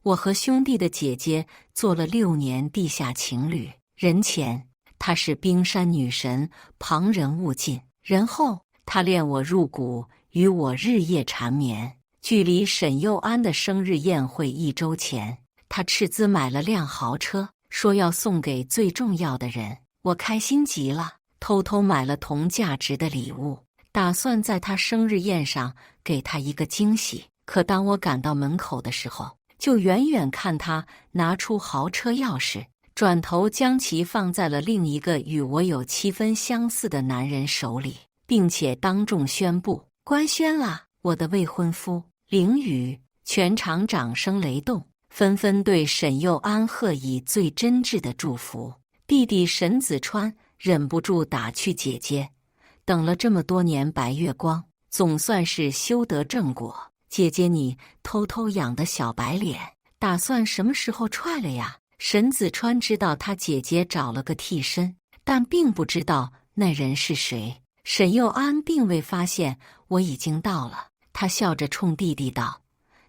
我和兄弟的姐姐做了6年地下情侣，人前她是冰山女神，旁人勿近；人后她恋我入骨，与我日夜缠绵。距离沈幼安的生日宴会1周前，她斥资买了辆豪车，说要送给最重要的人。我开心极了，偷偷买了同价值的礼物，打算在她生日宴上给她一个惊喜。可当我赶到门口的时候，就远远看她拿出豪车钥匙，转头将其放在了另一个与我有7分相似的男人手里，并且当众宣布官宣了，我的未婚夫凌宇。全场掌声雷动，纷纷对沈幼安贺以最真挚的祝福。弟弟沈子川忍不住打趣姐姐，等了这么多年白月光，总算是修得正果。姐姐你偷偷养的小白脸，打算什么时候踹了呀？沈子川知道他姐姐找了个替身，但并不知道那人是谁。沈幼安并未发现我已经到了，他笑着冲弟弟道：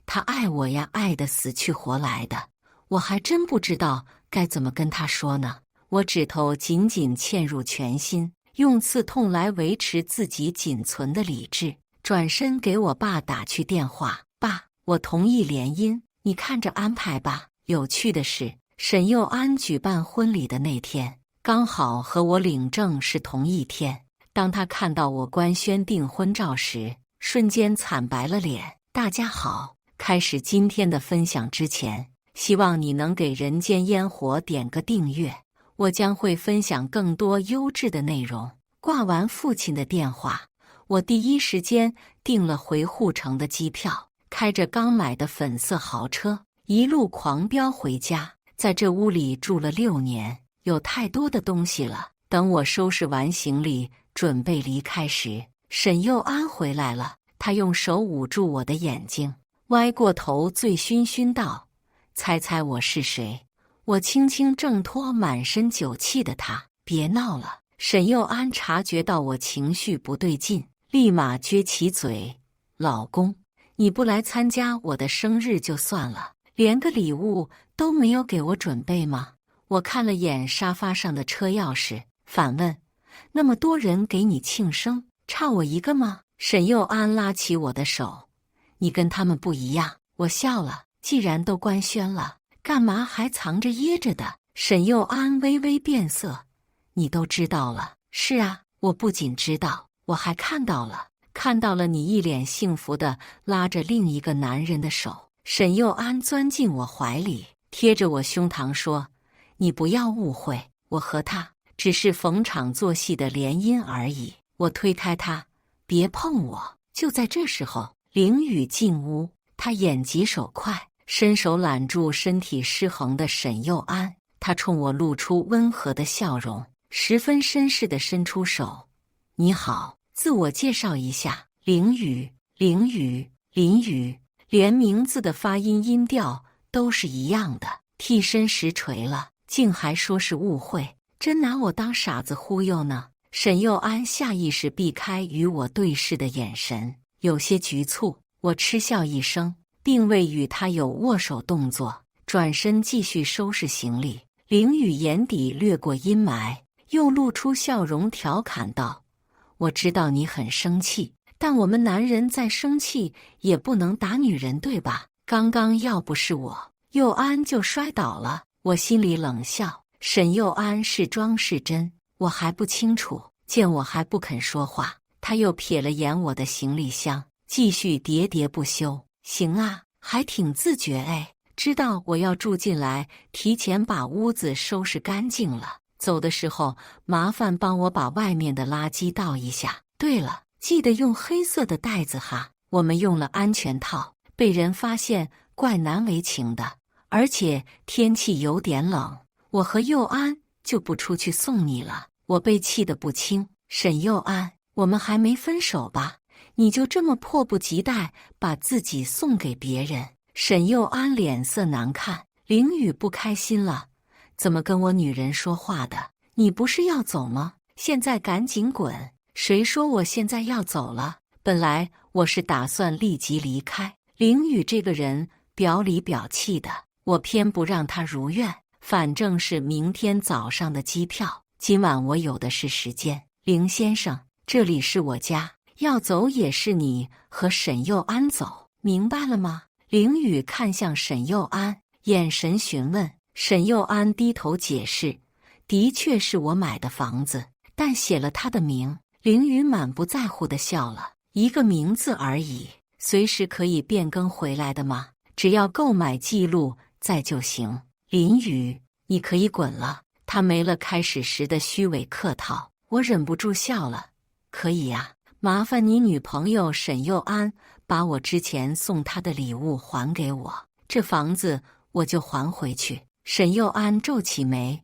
他爱我呀，爱得死去活来的，我还真不知道该怎么跟他说呢。我指头紧紧嵌入拳心，用刺痛来维持自己仅存的理智，转身给我爸打去电话。爸，我同意联姻，你看着安排吧。有趣的是，沈幼安举办婚礼的那天，刚好和我领证是同一天。当他看到我官宣订婚照时，瞬间惨白了脸。大家好，开始今天的分享之前，希望你能给人间烟火点个订阅，我将会分享更多优质的内容。挂完父亲的电话，我第一时间订了回护城的机票，开着刚买的粉色豪车，一路狂飙回家。在这屋里住了6年，有太多的东西了。等我收拾完行李，准备离开时，沈幼安回来了。他用手捂住我的眼睛，歪过头醉醺醺道：猜猜我是谁？我轻轻挣脱满身酒气的他，别闹了。沈幼安察觉到我情绪不对劲，立马撅起嘴：老公，你不来参加我的生日就算了，连个礼物都没有给我准备吗？我看了眼沙发上的车钥匙，反问：那么多人给你庆生，差我一个吗？沈幼安拉起我的手：你跟他们不一样。我笑了，既然都官宣了，干嘛还藏着掖着的？沈幼安微微变色：你都知道了？是啊，我不仅知道，我还看到了你一脸幸福的拉着另一个男人的手。沈幼安钻进我怀里，贴着我胸膛说：你不要误会，我和他只是逢场作戏的联姻而已。我推开他：别碰我！就在这时候，凌宇进屋，他眼疾手快，伸手揽住身体失衡的沈幼安。他冲我露出温和的笑容，十分绅士地伸出手：你好，自我介绍一下。凌宇，连名字的发音音调都是一样的。替身实锤了，竟还说是误会，真拿我当傻子忽悠呢。沈幼安下意识避开与我对视的眼神，有些局促。我嗤笑一声，并未与他有握手动作，转身继续收拾行李。凌宇眼底掠过阴霾，又露出笑容，调侃道：我知道你很生气，但我们男人再生气也不能打女人，对吧？刚刚要不是我，幼安就摔倒了。我心里冷笑，沈幼安是装是真我还不清楚。见我还不肯说话，他又瞥了眼我的行李箱，继续喋喋不休：行啊，还挺自觉哎，知道我要住进来，提前把屋子收拾干净了。走的时候麻烦帮我把外面的垃圾倒一下。对了，记得用黑色的袋子哈。我们用了安全套，被人发现怪难为情的，而且天气有点冷，我和幼安就不出去送你了。我被气得不轻。沈幼安，我们还没分手吧？你就这么迫不及待把自己送给别人？沈幼安脸色难看。凌宇不开心了：怎么跟我女人说话的？你不是要走吗？现在赶紧滚！谁说我现在要走了？本来我是打算立即离开。凌宇这个人表里表气的。我偏不让他如愿，反正是明天早上的机票，今晚我有的是时间。林先生，这里是我家，要走也是你和沈佑安走，明白了吗？凌雨看向沈佑安，眼神询问。沈佑安低头解释，的确是我买的房子，但写了他的名。凌雨满不在乎地笑了，一个名字而已，随时可以变更回来的吗？只要购买记录在就行。林雨，你可以滚了。他没了开始时的虚伪客套，我忍不住笑了。可以呀，麻烦你女朋友沈佑安把我之前送她的礼物还给我，这房子我就还回去。沈佑安皱起眉，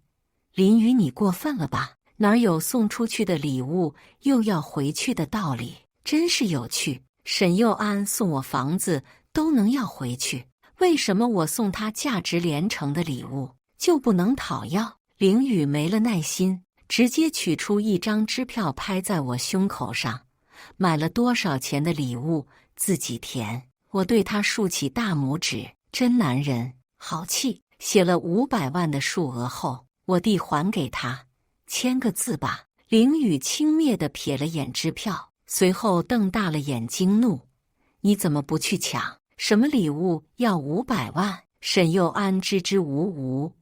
林雨，你过分了吧？哪有送出去的礼物又要回去的道理？真是有趣。沈佑安送我房子都能要回去，为什么我送他价值连城的礼物就不能讨要？凌雨没了耐心，直接取出一张支票拍在我胸口上，买了多少钱的礼物自己填。我对他竖起大拇指，真男人，好气。写了500万的数额后，我弟还给他，签个字吧。凌雨轻蔑地瞥了眼支票，随后瞪大了眼睛怒：你怎么不去抢？什么礼物要500万？沈佑安支支吾吾。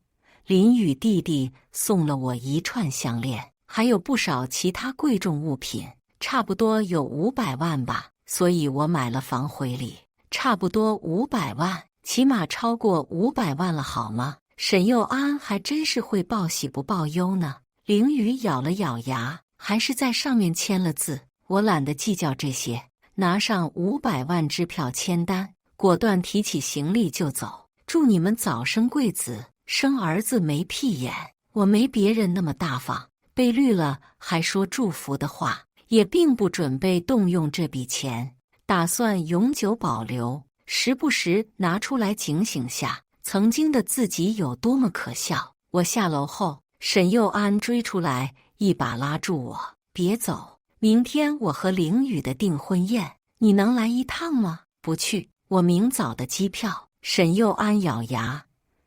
林雨弟弟送了我一串项链，还有不少其他贵重物品，差不多有500万吧，所以我买了房回礼。差不多500万，起码超过500万了好吗？沈佑安还真是会报喜不报忧呢。凌雨咬了咬牙，还是在上面签了字。我懒得计较这些，拿上500万支票签单，果断提起行李就走。祝你们早生贵子，生儿子没屁眼。我没别人那么大方，被绿了还说祝福的话，也并不准备动用这笔钱，打算永久保留，时不时拿出来警醒下曾经的自己有多么可笑。我下楼后，沈佑安追出来，一把拉住我：别走，明天我和凌雨的订婚宴，你能来一趟吗？不去，我明早的机票。沈佑安咬牙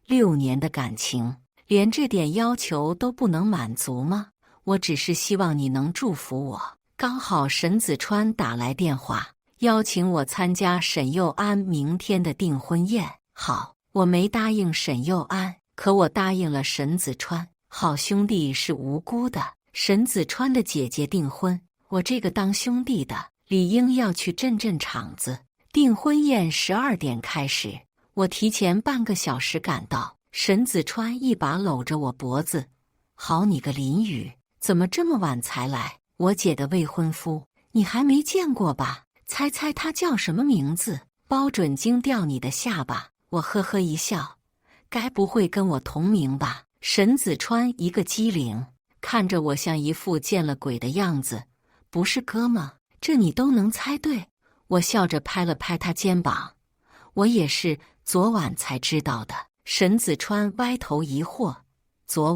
：6年的感情，连这点要求都不能满足吗？我只是希望你能祝福我。刚好沈子川打来电话，邀请我参加沈佑安明天的订婚宴。好，我没答应沈佑安，可我答应了沈子川。好兄弟是无辜的，沈子川的姐姐订婚，我这个当兄弟的理应要去镇场子。订婚宴12点开始，我提前半个小时赶到。沈子川一把搂着我脖子：好你个林雨，怎么这么晚才来？我姐的未婚夫你还没见过吧？猜猜他叫什么名字？包准惊掉你的下巴。我呵呵一笑，该不会跟我同名吧？沈子川一个机灵，看着我像一副见了鬼的样子。不是哥吗？这你都能猜对？我笑着拍了拍他肩膀，我也是昨晚才知道的。沈子川歪头疑惑：昨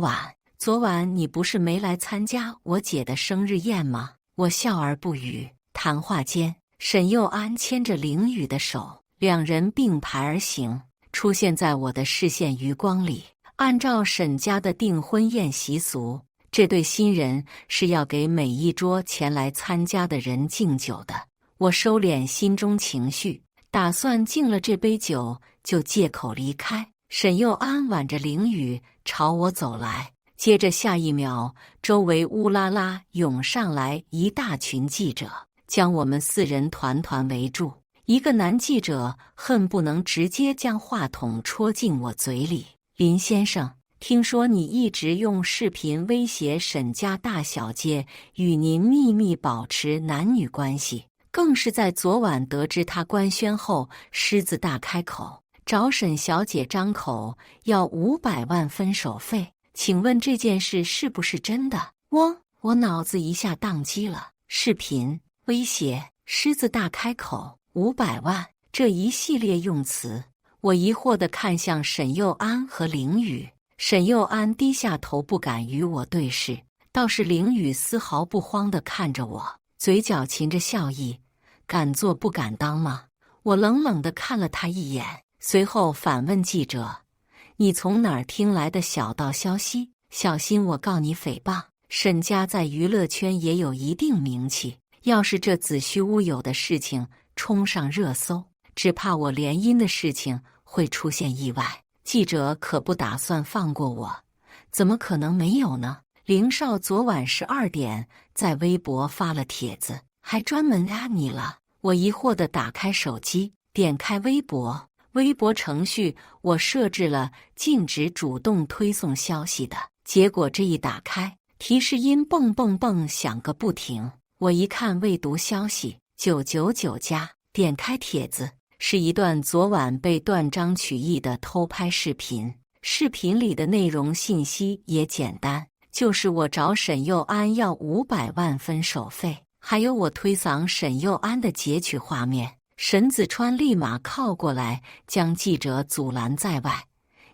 晚你不是没来参加我姐的生日宴吗？我笑而不语。谈话间，沈佑安牵着凌雨的手，两人并排而行，出现在我的视线余光里。按照沈家的订婚宴习俗，这对新人是要给每一桌前来参加的人敬酒的。我收敛心中情绪，打算敬了这杯酒就借口离开。沈佑安挽着凌雨朝我走来，接着下一秒，周围乌拉拉涌上来一大群记者，将我们4人团团围住。一个男记者恨不能直接将话筒戳进我嘴里：林先生，听说你一直用视频威胁沈家大小姐与您秘密保持男女关系，更是在昨晚得知她官宣后狮子大开口，找沈小姐张口要500万分手费。请问这件事是不是真的？我脑子一下宕机了。视频威胁，狮子大开口，500万，这一系列用词。我疑惑地看向沈佑安和凌雨。沈佑安低下头不敢与我对视，倒是凌雨丝毫不慌地看着我，嘴角噙着笑意：敢做不敢当吗？我冷冷地看了他一眼，随后反问记者：“你从哪儿听来的小道消息？小心我告你诽谤。”沈家在娱乐圈也有一定名气，要是这子虚乌有的事情冲上热搜，只怕我联姻的事情会出现意外。记者可不打算放过我，怎么可能没有呢？凌少昨晚12点在微博发了帖子，还专门@你了。我疑惑地打开手机，点开微博，微博程序我设置了禁止主动推送消息的，结果这一打开，提示音蹦蹦蹦响个不停。我一看未读消息999+，点开帖子，是一段昨晚被断章取义的偷拍视频。视频里的内容信息也简单，就是我找沈佑安要500万分手费，还有我推搡沈佑安的截取画面。沈子川立马靠过来，将记者阻拦在外：“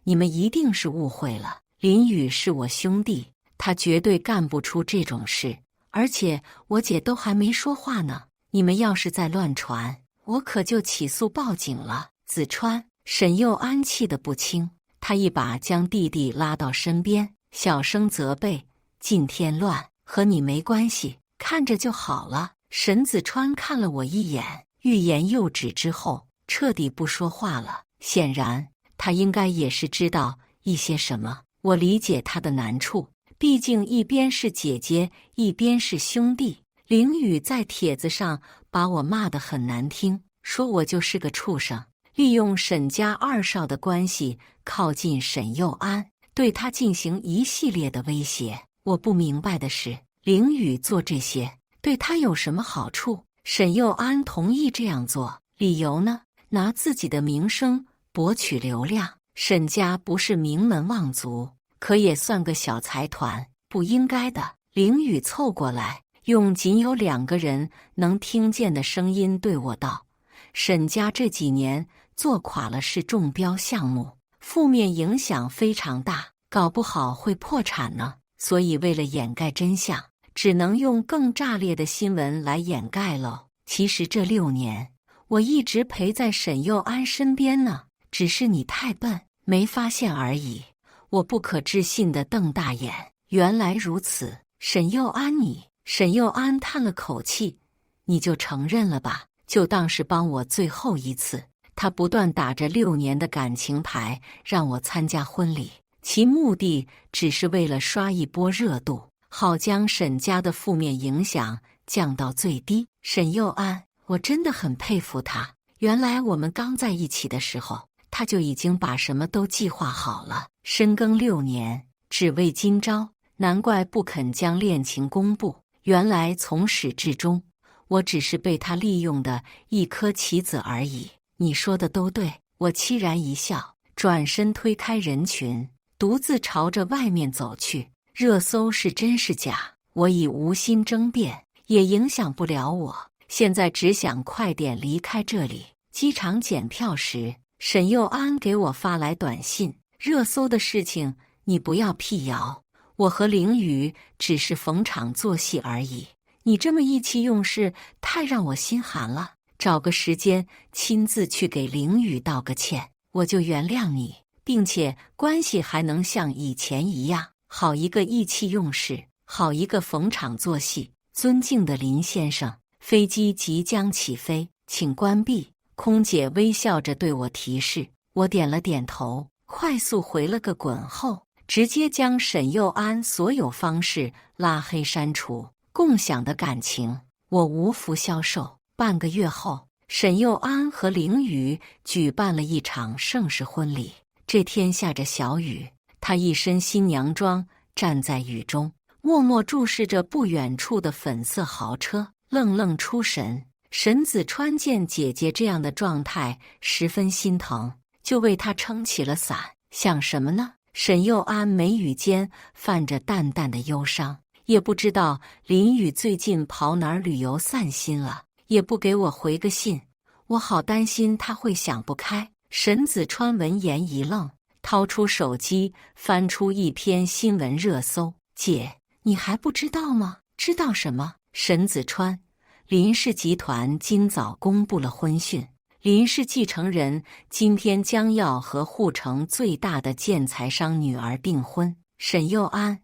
你们一定是误会了，林宇是我兄弟，他绝对干不出这种事，而且我姐都还没说话呢，你们要是再乱传，我可就起诉报警了。”子川，沈佑安气得不轻，他一把将弟弟拉到身边，小声责备：“尽天乱，和你没关系，看着就好了。”沈子川看了我一眼，欲言又止之后，彻底不说话了。显然，他应该也是知道一些什么。我理解他的难处，毕竟一边是姐姐，一边是兄弟。凌宇在帖子上把我骂得很难听，说我就是个畜生，利用沈家二少的关系靠近沈佑安，对他进行一系列的威胁。我不明白的是，凌宇做这些对他有什么好处？沈佑安同意这样做，理由呢？拿自己的名声博取流量。沈家不是名门望族，可也算个小财团，不应该的。凌宇凑过来，用仅有2个人能听见的声音对我道：“沈家这几年做垮了是中标项目，负面影响非常大，搞不好会破产呢。所以为了掩盖真相，只能用更炸裂的新闻来掩盖喽。其实这6年，我一直陪在沈佑安身边呢，只是你太笨，没发现而已。”我不可置信地瞪大眼，原来如此。沈佑安你……沈佑安叹了口气：“你就承认了吧，就当是帮我最后一次。”他不断打着6年的感情牌，让我参加婚礼，其目的只是为了刷一波热度，好将沈家的负面影响降到最低。沈佑安，我真的很佩服他。原来我们刚在一起的时候，他就已经把什么都计划好了。深耕6年，只为今朝，难怪不肯将恋情公布。原来从始至终，我只是被他利用的一颗棋子而已。你说的都对。我凄然一笑，转身推开人群，独自朝着外面走去。热搜是真是假，我已无心争辩，也影响不了我。现在只想快点离开这里。机场检票时，沈佑安给我发来短信：“热搜的事情你不要辟谣，我和凌宇只是逢场作戏而已。你这么意气用事，太让我心寒了。找个时间亲自去给凌宇道个歉，我就原谅你，并且关系还能像以前一样。好一个意气用事，好一个逢场作戏。尊敬的林先生，飞机即将起飞，请关闭。”空姐微笑着对我提示，我点了点头，快速回了个滚后，直接将沈佑安所有方式拉黑删除。共享的感情，我无福消受。半个月后，沈佑安和凌宇举办了一场盛世婚礼。这天下着小雨，他一身新娘装，站在雨中，默默注视着不远处的粉色豪车，愣愣出神。沈子川见姐姐这样的状态，十分心疼，就为她撑起了伞。想什么呢？沈佑安眉宇间泛着淡淡的忧伤，也不知道林宇最近跑哪儿旅游散心了，也不给我回个信，我好担心他会想不开。沈子川闻言一愣，掏出手机翻出一篇新闻热搜：“姐，你还不知道吗？”“知道什么？”沈子川。林氏集团今早公布了婚讯，林氏继承人今天将要和沪城最大的建材商女儿订婚。沈佑安，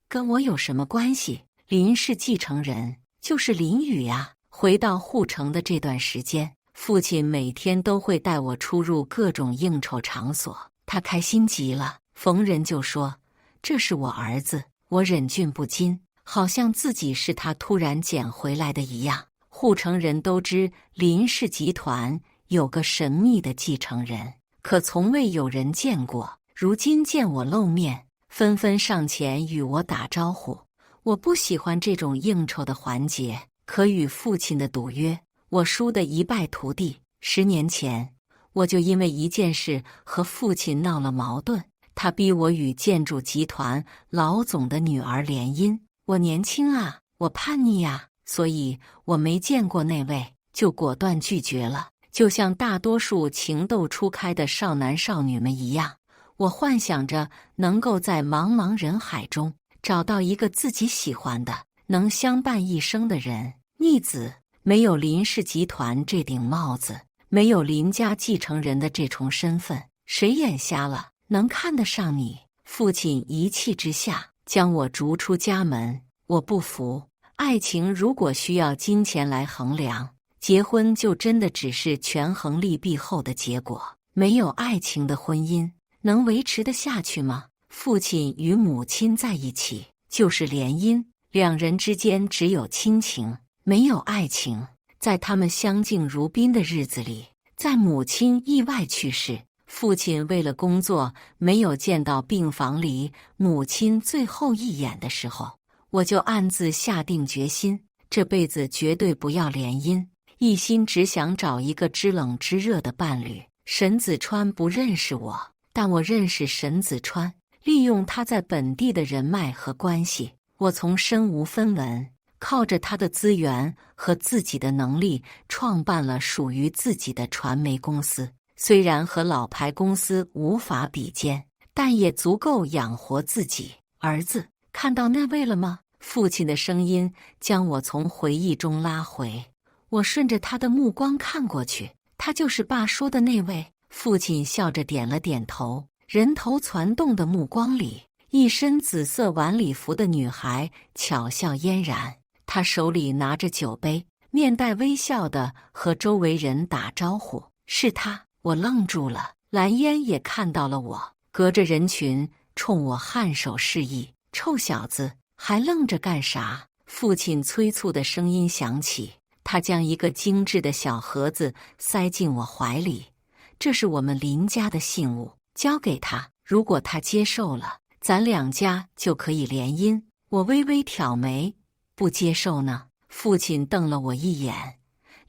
跟我有什么关系？林氏继承人就是林宇呀。回到沪城的这段时间，父亲每天都会带我出入各种应酬场所，他开心极了，逢人就说这是我儿子。我忍俊不禁，好像自己是他突然捡回来的一样。沪城人都知林氏集团有个神秘的继承人，可从未有人见过。如今见我露面，纷纷上前与我打招呼。我不喜欢这种应酬的环节，可与父亲的赌约，我输得一败涂地。10年前，我就因为一件事和父亲闹了矛盾，他逼我与建筑集团老总的女儿联姻。我年轻啊，我叛逆啊，所以我没见过那位，就果断拒绝了。就像大多数情窦初开的少男少女们一样，我幻想着能够在茫茫人海中找到一个自己喜欢的、能相伴一生的人。逆子，没有林氏集团这顶帽子，没有林家继承人的这重身份，谁眼瞎了能看得上你？父亲一气之下将我逐出家门。我不服，爱情如果需要金钱来衡量，结婚就真的只是权衡利弊后的结果。没有爱情的婚姻能维持得下去吗？父亲与母亲在一起就是联姻，两人之间只有亲情，没有爱情。在他们相敬如宾的日子里，在母亲意外去世，父亲为了工作没有见到病房里母亲最后一眼的时候，我就暗自下定决心，这辈子绝对不要联姻，一心只想找一个知冷知热的伴侣。沈子川不认识我，但我认识沈子川，利用他在本地的人脉和关系，我从身无分文，靠着他的资源和自己的能力，创办了属于自己的传媒公司。虽然和老牌公司无法比肩，但也足够养活自己。儿子，看到那位了吗？父亲的声音将我从回忆中拉回。我顺着他的目光看过去，他就是爸说的那位。父亲笑着点了点头。人头攒动的目光里，一身紫色晚礼服的女孩巧笑嫣然，她手里拿着酒杯，面带微笑地和周围人打招呼。是她。我愣住了。蓝烟也看到了我，隔着人群冲我颔首示意。臭小子，还愣着干啥？父亲催促的声音响起，他将一个精致的小盒子塞进我怀里。这是我们林家的信物，交给他，如果他接受了，咱两家就可以联姻。我微微挑眉，不接受呢？父亲瞪了我一眼。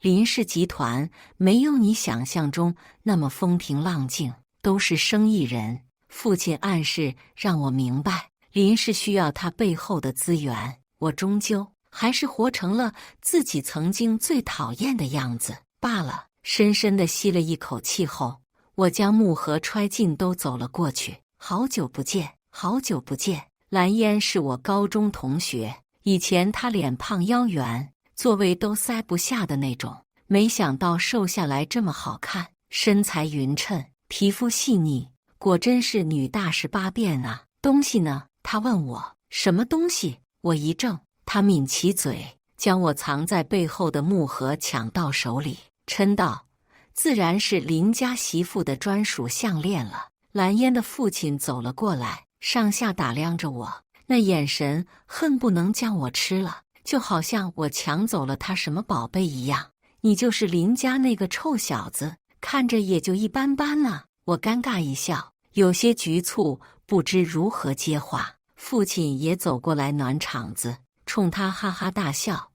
林氏集团没有你想象中那么风平浪静，都是生意人。父亲暗示让我明白，林氏需要他背后的资源。我终究还是活成了自己曾经最讨厌的样子罢了。深深地吸了一口气后，我将木盒揣进兜走了过去。好久不见，好久不见。蓝烟是我高中同学，以前她脸胖腰圆，座位都塞不下的那种，没想到瘦下来这么好看，身材匀称，皮肤细腻，果真是女大18变啊。东西呢？他问我。什么东西？我一怔，他抿起嘴，将我藏在背后的木盒抢到手里，嗔道：自然是林家媳妇的专属项链了。蓝烟的父亲走了过来，上下打量着我，那眼神恨不能将我吃了，就好像我抢走了他什么宝贝一样。你就是林家那个臭小子，看着也就一般般啊。我尴尬一笑，有些局促，不知如何接话。父亲也走过来暖场子，冲他哈哈大笑。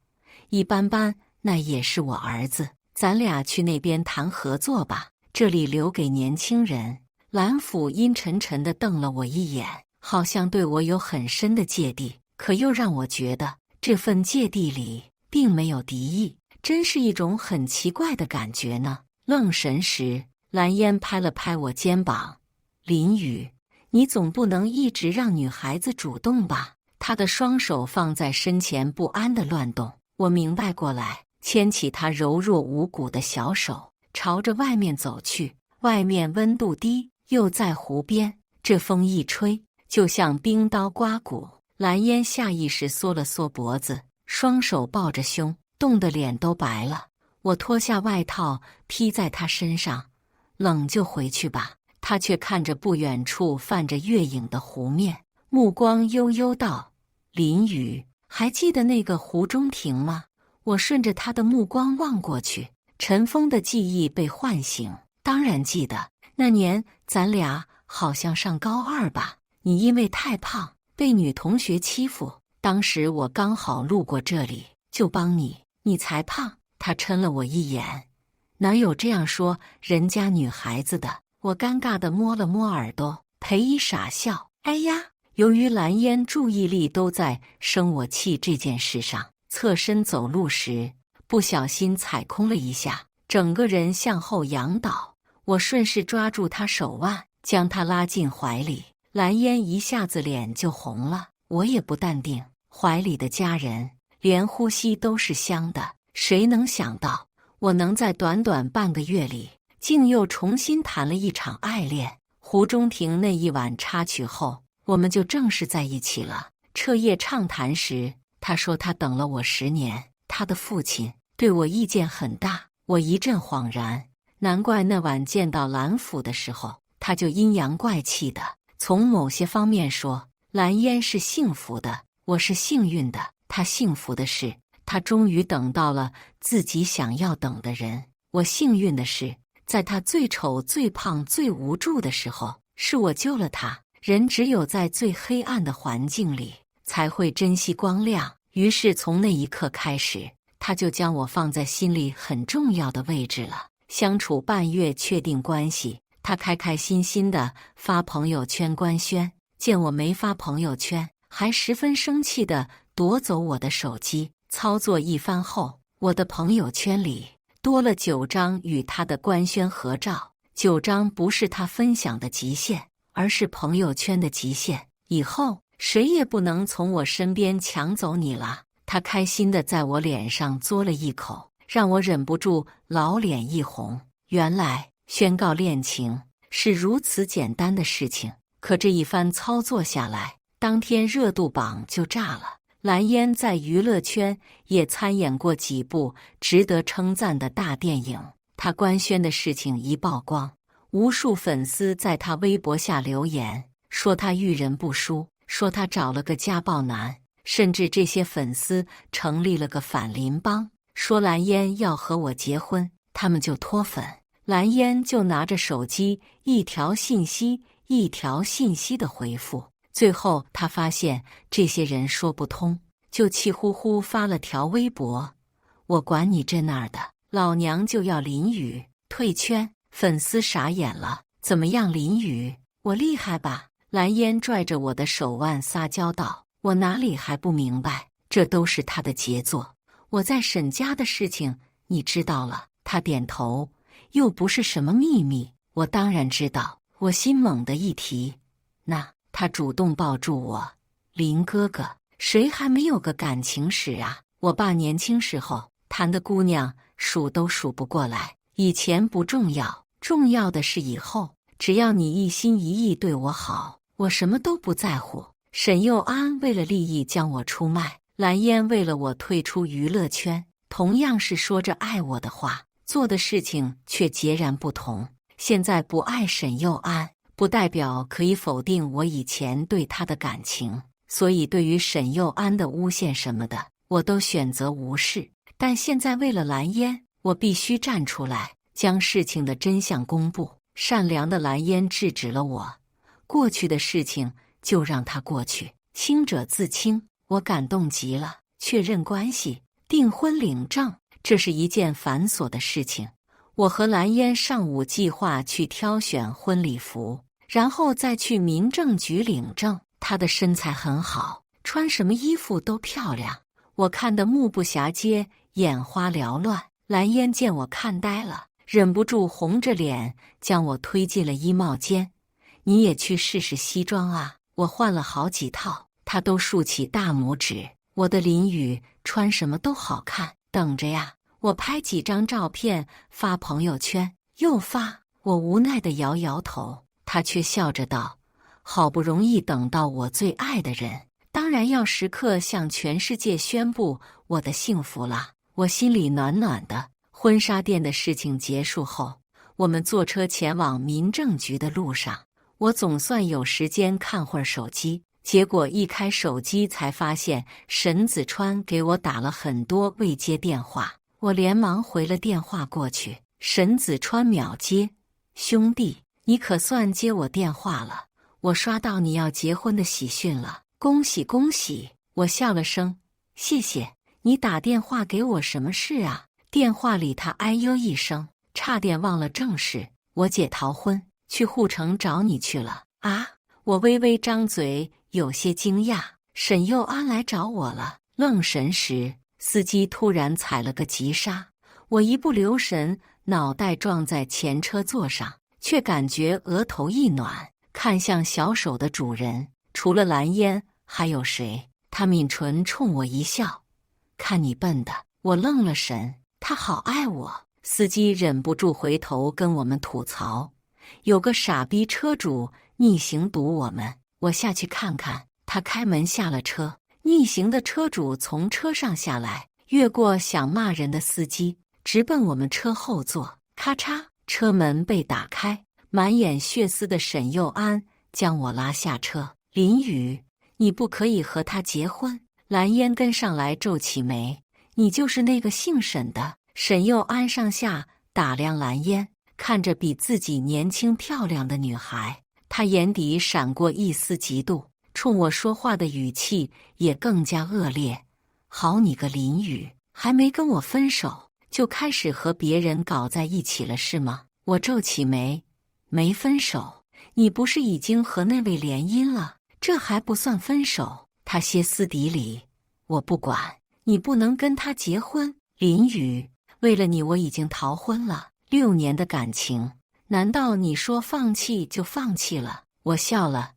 一般般，那也是我儿子，咱俩去那边谈合作吧，这里留给年轻人。蓝府阴沉沉地瞪了我一眼，好像对我有很深的芥蒂，可又让我觉得这份芥蒂里并没有敌意，真是一种很奇怪的感觉呢。愣神时，蓝烟拍了拍我肩膀：林宇，你总不能一直让女孩子主动吧？他的双手放在身前不安地乱动，我明白过来，牵起他柔弱无骨的小手，朝着外面走去。外面温度低，又在湖边，这风一吹，就像冰刀刮骨。蓝烟下意识缩了缩脖子，双手抱着胸，冻得脸都白了。我脱下外套披在他身上，冷就回去吧。他却看着不远处泛着月影的湖面，目光悠悠道：“林雨，还记得那个湖中亭吗？”我顺着他的目光望过去，尘封的记忆被唤醒。当然记得，那年咱俩好像上高2吧？你因为太胖被女同学欺负，当时我刚好路过这里，就帮你。你才胖。他嗔了我一眼，哪有这样说人家女孩子的？我尴尬地摸了摸耳朵，裴一傻笑。哎呀，由于蓝烟注意力都在生我气这件事上，侧身走路时不小心踩空了一下，整个人向后仰倒。我顺势抓住他手腕，将他拉进怀里。蓝烟一下子脸就红了，我也不淡定。怀里的家人，连呼吸都是香的。谁能想到，我能在短短半个月里，竟又重新谈了一场爱恋。湖中亭那一晚插曲后，我们就正式在一起了。彻夜畅谈时，他说他等了我10年，他的父亲对我意见很大。我一阵恍然，难怪那晚见到蓝府的时候，他就阴阳怪气的。从某些方面说，蓝烟是幸福的，我是幸运的。他幸福的是，他终于等到了自己想要等的人。我幸运的是，在他最丑、最胖、最无助的时候，是我救了他。人只有在最黑暗的环境里，才会珍惜光亮。于是从那一刻开始，他就将我放在心里很重要的位置了。相处半月，确定关系，他开开心心地发朋友圈官宣，见我没发朋友圈，还十分生气地夺走我的手机。操作一番后，我的朋友圈里多了9张与他的官宣合照。9张不是他分享的极限，而是朋友圈的极限。以后谁也不能从我身边抢走你了。他开心地在我脸上嘬了一口，让我忍不住老脸一红。原来宣告恋情是如此简单的事情，可这一番操作下来，当天热度榜就炸了。蓝烟在娱乐圈也参演过几部值得称赞的大电影。他官宣的事情一曝光，无数粉丝在他微博下留言，说他遇人不淑，说他找了个家暴男，甚至这些粉丝成立了个反邻帮，说蓝烟要和我结婚，他们就脱粉。蓝烟就拿着手机一条信息一条信息的回复。最后他发现这些人说不通，就气呼呼发了条微博：我管你这那儿的，老娘就要淋雨，退圈。粉丝傻眼了，怎么样淋雨？我厉害吧？蓝烟拽着我的手腕撒娇道：我哪里还不明白，这都是他的杰作。我在沈家的事情你知道了？他点头，又不是什么秘密。我当然知道。我心猛地一提，那他主动抱住我：林哥哥，谁还没有个感情史啊？我爸年轻时候谈的姑娘数都数不过来。以前不重要，重要的是以后。只要你一心一意对我好，我什么都不在乎。沈佑安为了利益将我出卖，蓝烟为了我退出娱乐圈，同样是说着爱我的话，做的事情却截然不同。现在不爱沈佑安，不代表可以否定我以前对他的感情，所以对于沈佑安的诬陷什么的，我都选择无视。但现在为了蓝烟，我必须站出来，将事情的真相公布。善良的蓝烟制止了我，过去的事情就让它过去，清者自清。我感动极了，确认关系，订婚领证，这是一件繁琐的事情。我和蓝烟上午计划去挑选婚礼服，然后再去民政局领证。她的身材很好，穿什么衣服都漂亮，我看得目不暇接，眼花缭乱。蓝烟见我看呆了，忍不住红着脸将我推进了衣帽间。你也去试试西装啊！我换了好几套，他都竖起大拇指。我的林雨穿什么都好看，等着呀！我拍几张照片发朋友圈，又发。我无奈地摇摇头，他却笑着道：“好不容易等到我最爱的人，当然要时刻向全世界宣布我的幸福啦。”我心里暖暖的。婚纱店的事情结束后，我们坐车前往民政局的路上，我总算有时间看会儿手机。结果一开手机才发现沈子川给我打了很多未接电话，我连忙回了电话过去。沈子川秒接：“兄弟，你可算接我电话了，我刷到你要结婚的喜讯了，恭喜恭喜！”我笑了声：“谢谢。你打电话给我什么事啊？”电话里他哎呦一声，差点忘了正事：“我姐逃婚，去护城找你去了。”啊！我微微张嘴，有些惊讶。沈佑安来找我了。愣神时，司机突然踩了个急刹，我一不留神，脑袋撞在前车座上，却感觉额头一暖，看向小手的主人，除了蓝烟还有谁？他抿唇冲我一笑：“看你笨的。”我愣了神，他好爱我。司机忍不住回头跟我们吐槽：“有个傻逼车主逆行堵我们。”我下去看看，他开门下了车，逆行的车主从车上下来，越过想骂人的司机，直奔我们车后座。咔嚓，车门被打开，满眼血丝的沈佑安将我拉下车：“林雨，你不可以和他结婚。”蓝烟跟上来皱起眉：“你就是那个姓沈的？”沈佑安上下打量蓝烟，看着比自己年轻漂亮的女孩，他眼底闪过一丝嫉妒，冲我说话的语气也更加恶劣：“好你个林雨，还没跟我分手，就开始和别人搞在一起了是吗？”我皱起眉：“没分手，你不是已经和那位联姻了？这还不算分手。”他歇斯底里：“我不管，你不能跟他结婚。林雨，为了你我已经逃婚了，6年的感情，难道你说放弃就放弃了？”我笑了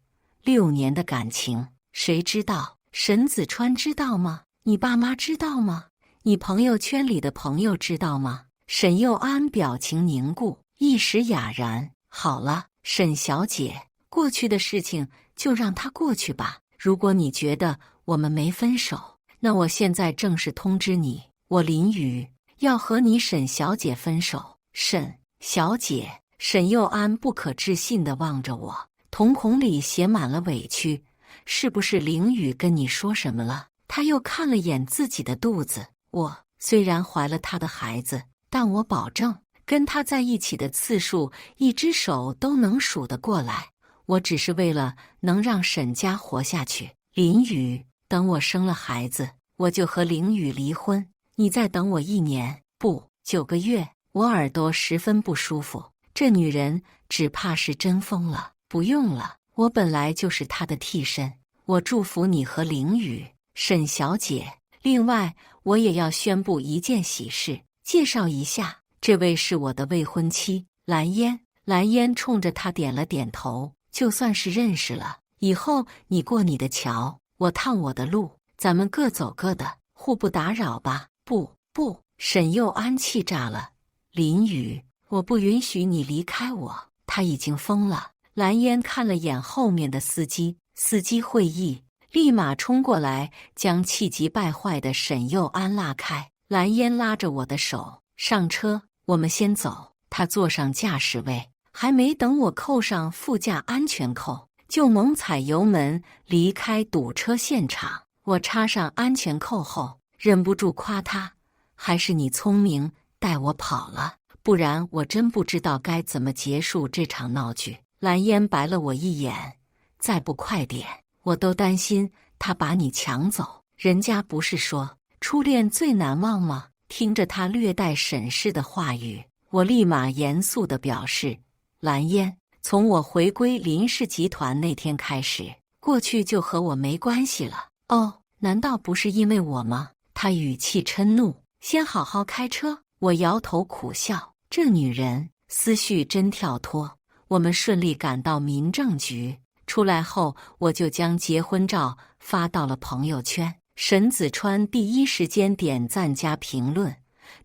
：“6年的感情，谁知道？沈子川知道吗？你爸妈知道吗？你朋友圈里的朋友知道吗？”沈佑安表情凝固，一时哑然：“好了，沈小姐，过去的事情就让它过去吧。如果你觉得我们没分手，那我现在正式通知你，我林雨要和你沈小姐分手。”沈小姐？沈佑安不可置信地望着我，瞳孔里写满了委屈：“是不是林雨跟你说什么了？”他又看了眼自己的肚子：“我虽然怀了他的孩子，但我保证跟他在一起的次数一只手都能数得过来。我只是为了能让沈家活下去。林雨，等我生了孩子，我就和林雨离婚。你再等我1年，不，9个月。”我耳朵十分不舒服，这女人只怕是真疯了。不用了，我本来就是她的替身。我祝福你和林雨，沈小姐。另外，我也要宣布一件喜事，介绍一下，这位是我的未婚妻蓝烟。蓝烟冲着他点了点头：“就算是认识了，以后你过你的桥，我趟我的路，咱们各走各的，互不打扰吧。”不，沈佑安气炸了：“林雨，我不允许你离开我。”他已经疯了。蓝烟看了眼后面的司机，司机会意，立马冲过来将气急败坏的沈佑安拉开。蓝烟拉着我的手：“上车，我们先走。”他坐上驾驶位，还没等我扣上副驾安全扣，就猛踩油门离开堵车现场。我插上安全扣后，忍不住夸他：“还是你聪明，带我跑了，不然我真不知道该怎么结束这场闹剧。”蓝烟白了我一眼：“再不快点，我都担心他把你抢走。人家不是说初恋最难忘吗？”听着他略带审视的话语，我立马严肃地表示：“蓝烟，从我回归林氏集团那天开始，过去就和我没关系了。”“哦，难道不是因为我吗？”他语气嗔怒：“先好好开车。”我摇头苦笑，这女人思绪真跳脱。我们顺利赶到民政局，出来后我就将结婚照发到了朋友圈。沈子川第一时间点赞加评论，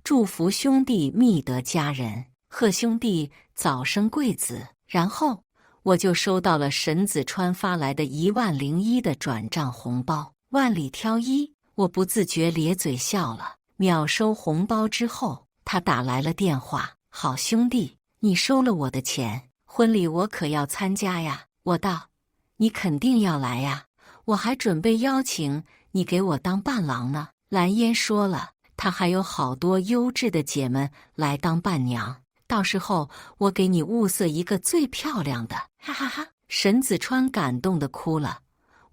祝福兄弟觅得佳人，贺兄弟早生贵子。然后我就收到了沈子川发来的10001的转账红包，万里挑一，我不自觉咧嘴笑了。秒收红包之后，他打来了电话：“好兄弟，你收了我的钱，婚礼我可要参加呀。”我道：“你肯定要来呀，我还准备邀请你给我当伴郎呢。”蓝烟说了，她还有好多优质的姐们来当伴娘，到时候我给你物色一个最漂亮的，哈哈哈！沈子川感动地哭了。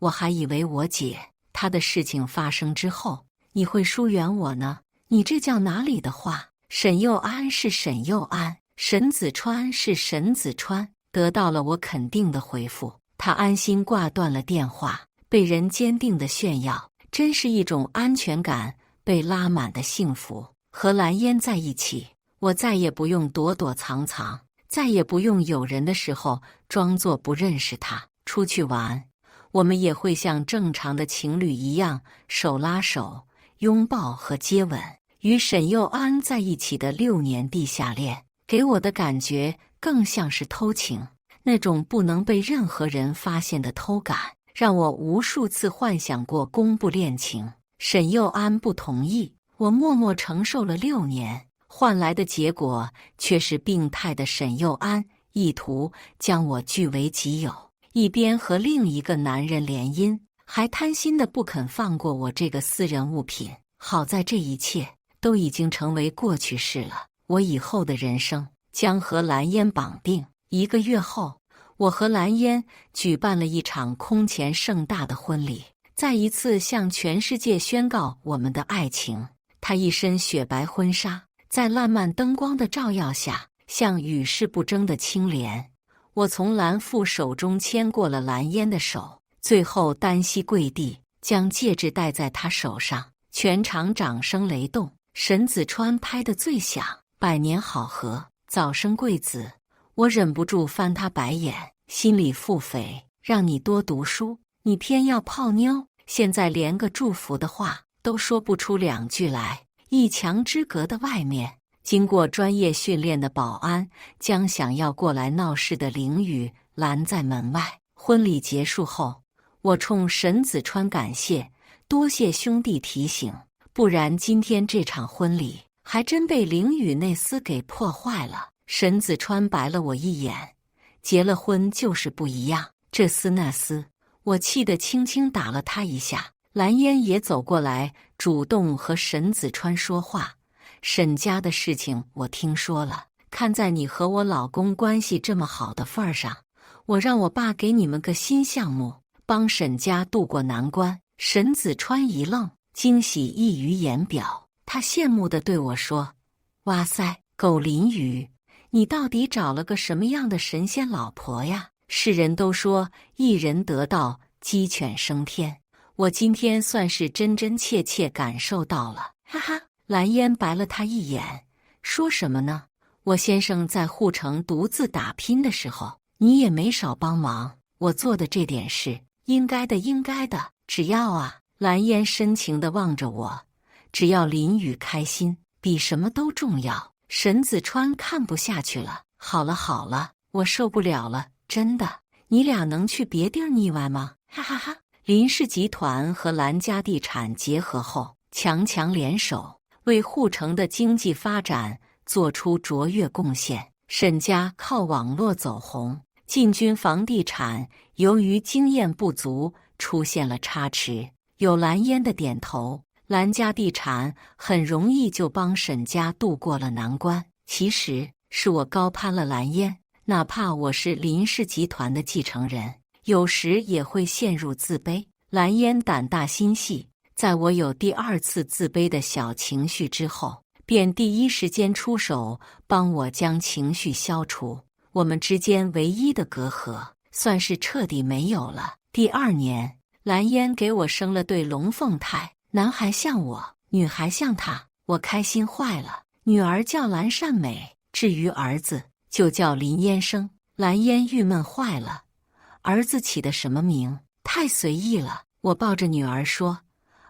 我还以为我姐她的事情发生之后，你会疏远我呢。你这叫哪里的话？沈佑安是沈佑安，沈子川是沈子川。得到了我肯定的回复，他安心挂断了电话。被人坚定的炫耀，真是一种安全感被拉满的幸福。和蓝烟在一起，我再也不用躲躲藏藏，再也不用有人的时候装作不认识他。出去玩，我们也会像正常的情侣一样手拉手、拥抱和接吻。与沈佑安在一起的6年地下恋，给我的感觉更像是偷情，那种不能被任何人发现的偷感，让我无数次幻想过公布恋情。沈佑安不同意，我默默承受了6年，换来的结果却是病态的沈佑安意图将我据为己有，一边和另一个男人联姻，还贪心的不肯放过我这个私人物品。好在这一切都已经成为过去式了，我以后的人生将和蓝烟绑定。1个月后，我和蓝烟举办了一场空前盛大的婚礼，再一次向全世界宣告我们的爱情。她一身雪白婚纱，在烂漫灯光的照耀下，像与世不争的青莲。我从蓝父手中牵过了蓝烟的手，最后单膝跪地，将戒指戴在她手上。全场掌声雷动，沈子川拍得最响，100年好合，早生贵子。我忍不住翻他白眼，心里腹诽：让你多读书，你偏要泡妞，现在连个祝福的话都说不出2句来。1墙之隔的外面，经过专业训练的保安将想要过来闹事的凌雨拦在门外。婚礼结束后，我冲沈子川感谢：多谢兄弟提醒，不然今天这场婚礼还真被凌雨那厮给破坏了。沈子川白了我一眼，结了婚就是不一样，这厮那厮。我气得轻轻打了他一下。蓝烟也走过来，主动和沈子川说话：沈家的事情我听说了，看在你和我老公关系这么好的份儿上，我让我爸给你们个新项目，帮沈家渡过难关。沈子川一愣，惊喜溢于言表，他羡慕地对我说：哇塞，狗林雨，你到底找了个什么样的神仙老婆呀？世人都说一人得道，鸡犬升天，我今天算是真真切切感受到了，哈哈。蓝烟白了他一眼，说什么呢？我先生在护城独自打拼的时候，你也没少帮忙，我做的这点事，应该的，应该的。只要啊，蓝烟深情地望着我，只要林雨开心，比什么都重要。沈子川看不下去了，好了好了，我受不了了，真的，你俩能去别地儿腻歪吗？哈哈哈。林氏集团和蓝家地产结合后，强强联手，为护城的经济发展做出卓越贡献。沈家靠网络走红，进军房地产，由于经验不足，出现了差池。有蓝烟的点头，蓝家地产很容易就帮沈家渡过了难关。其实是我高攀了蓝烟，哪怕我是林氏集团的继承人，有时也会陷入自卑。蓝烟胆大心细，在我有第2次自卑的小情绪之后，便第一时间出手帮我将情绪消除。我们之间唯一的隔阂算是彻底没有了。第2年，蓝烟给我生了对龙凤胎，男孩像我，女孩像他，我开心坏了。女儿叫蓝善美，至于儿子就叫林烟生。蓝烟郁闷坏了，儿子起的什么名？太随意了。我抱着女儿说，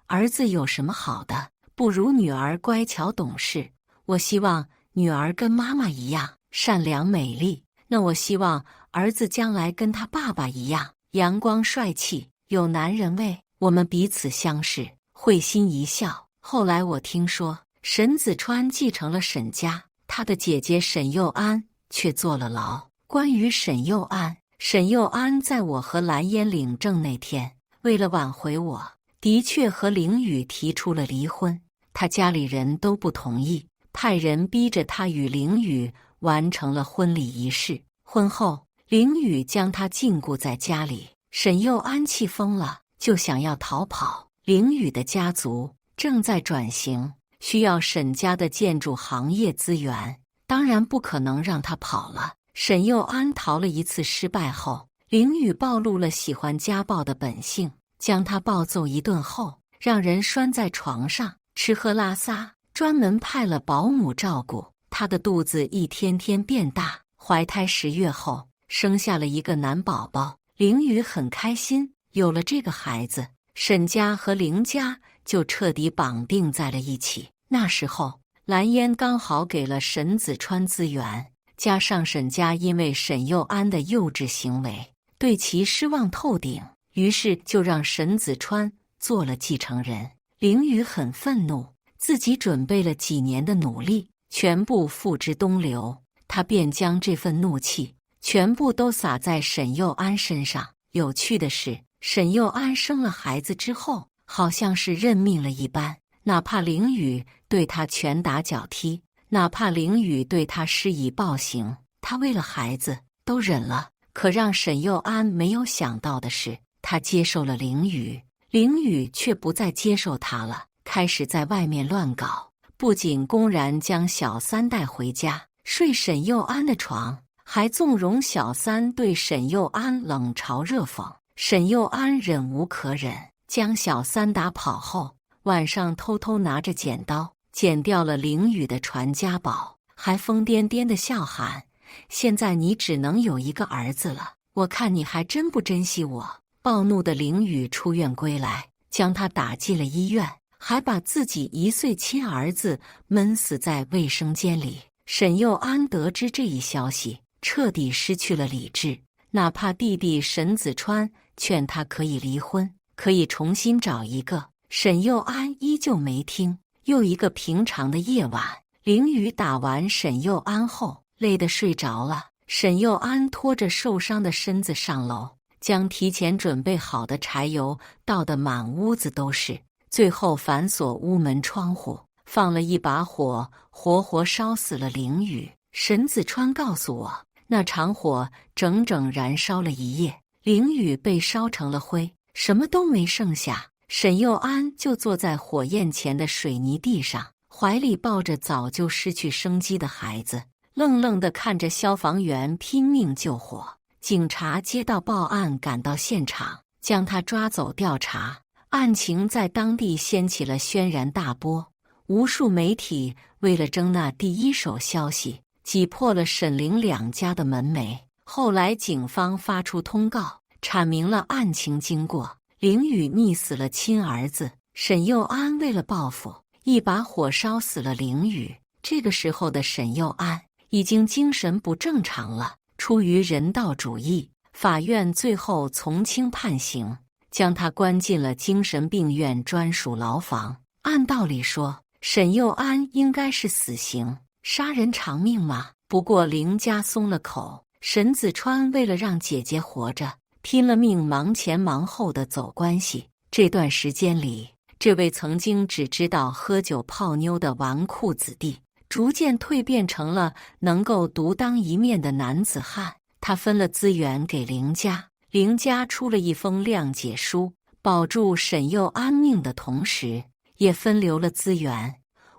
儿子有什么好的，不如女儿乖巧懂事。我希望女儿跟妈妈一样善良美丽，那我希望儿子将来跟他爸爸一样阳光帅气，有男人味。我们彼此相视，会心一笑。后来我听说沈子川继承了沈家，他的姐姐沈幼安却坐了牢。关于沈幼安，沈幼安在我和蓝烟领证那天，为了挽回我，的确和凌雨提出了离婚。他家里人都不同意，派人逼着他与凌雨完成了婚礼仪式。婚后，凌雨将他禁锢在家里，沈幼安气疯了，就想要逃跑。凌雨的家族正在转型，需要沈家的建筑行业资源，当然不可能让他跑了。沈幼安逃了一次失败后，凌雨暴露了喜欢家暴的本性，将他暴揍一顿后，让人拴在床上，吃喝拉撒，专门派了保姆照顾。他的肚子一天天变大，怀胎10月后生下了一个男宝宝。凌雨很开心，有了这个孩子，沈家和凌家就彻底绑定在了一起。那时候，蓝烟刚好给了沈子川资源，加上沈家因为沈幼安的幼稚行为对其失望透顶，于是就让沈子川做了继承人。凌雨很愤怒，自己准备了几年的努力全部付之东流，他便将这份怒气全部都撒在沈幼安身上。有趣的是，沈幼安生了孩子之后，好像是认命了一般，哪怕凌雨对他拳打脚踢，哪怕凌雨对他施以暴行，他为了孩子都忍了。可让沈幼安没有想到的是，他接受了凌雨，凌雨却不再接受他了，开始在外面乱搞，不仅公然将小三带回家睡沈幼安的床，还纵容小三对沈幼安冷嘲热讽。沈幼安忍无可忍，将小三打跑后，晚上偷偷拿着剪刀剪掉了凌雨的传家宝，还疯癫癫地笑喊：现在你只能有一个儿子了，我看你还真不珍惜我。暴怒的凌雨出院归来，将他打进了医院，还把自己1岁亲儿子闷死在卫生间里。沈幼安得知这一消息，彻底失去了理智，哪怕弟弟沈子川劝他可以离婚，可以重新找一个，沈幼安依旧没听。又一个平常的夜晚，凌雨打完沈幼安后累得睡着了，沈幼安拖着受伤的身子上楼，将提前准备好的柴油倒得满屋子都是，最后反锁屋门窗户，放了一把火，活活烧死了凌雨。沈子川告诉我，那场火整整燃烧了1夜，凌雨被烧成了灰，什么都没剩下。沈幼安就坐在火焰前的水泥地上，怀里抱着早就失去生机的孩子，愣愣地看着消防员拼命救火。警察接到报案，赶到现场，将他抓走调查。案情在当地掀起了轩然大波，无数媒体为了争那第一手消息，挤破了沈凌两家的门楣。后来警方发出通告，阐明了案情经过。凌雨溺死了亲儿子，沈幼安为了报复，一把火烧死了凌雨。这个时候的沈幼安已经精神不正常了。出于人道主义，法院最后从轻判刑，将他关进了精神病院专属牢房。按道理说，沈幼安应该是死刑，杀人偿命嘛。不过凌家松了口，沈子川为了让姐姐活着，拼了命忙前忙后的走关系。这段时间里，这位曾经只知道喝酒泡妞的纨绔子弟，逐渐蜕变成了能够独当一面的男子汉。他分了资源给凌家，凌家出了一封谅解书，保住沈幼安命的同时，也分流了资源。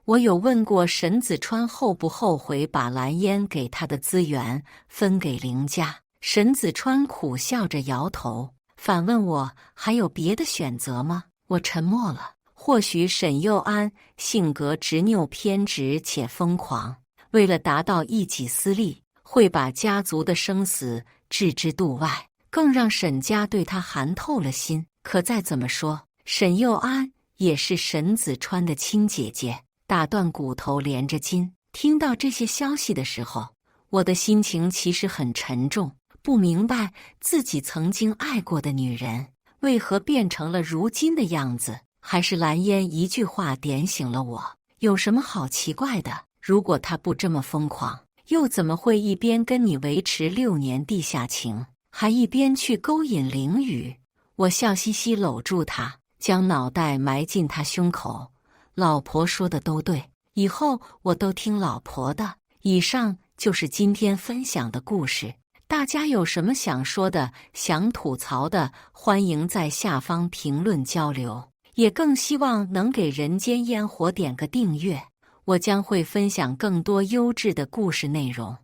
我有问过沈子川后不后悔把蓝烟给他的资源分给凌家，沈子川苦笑着摇头，反问我还有别的选择吗？我沉默了。或许沈幼安性格执拗偏执且疯狂，为了达到一己私利，会把家族的生死置之度外，更让沈家对他寒透了心。可再怎么说，沈幼安也是沈子川的亲姐姐，打断骨头连着筋。听到这些消息的时候，我的心情其实很沉重，不明白自己曾经爱过的女人为何变成了如今的样子。还是蓝烟一句话点醒了我，有什么好奇怪的？如果她不这么疯狂，又怎么会一边跟你维持6年地下情，还一边去勾引凌雨？我笑嘻嘻搂住她，将脑袋埋进她胸口。老婆说的都对，以后我都听老婆的。以上就是今天分享的故事，大家有什么想说的、想吐槽的，欢迎在下方评论交流。也更希望能给人间烟火点个订阅，我将会分享更多优质的故事内容。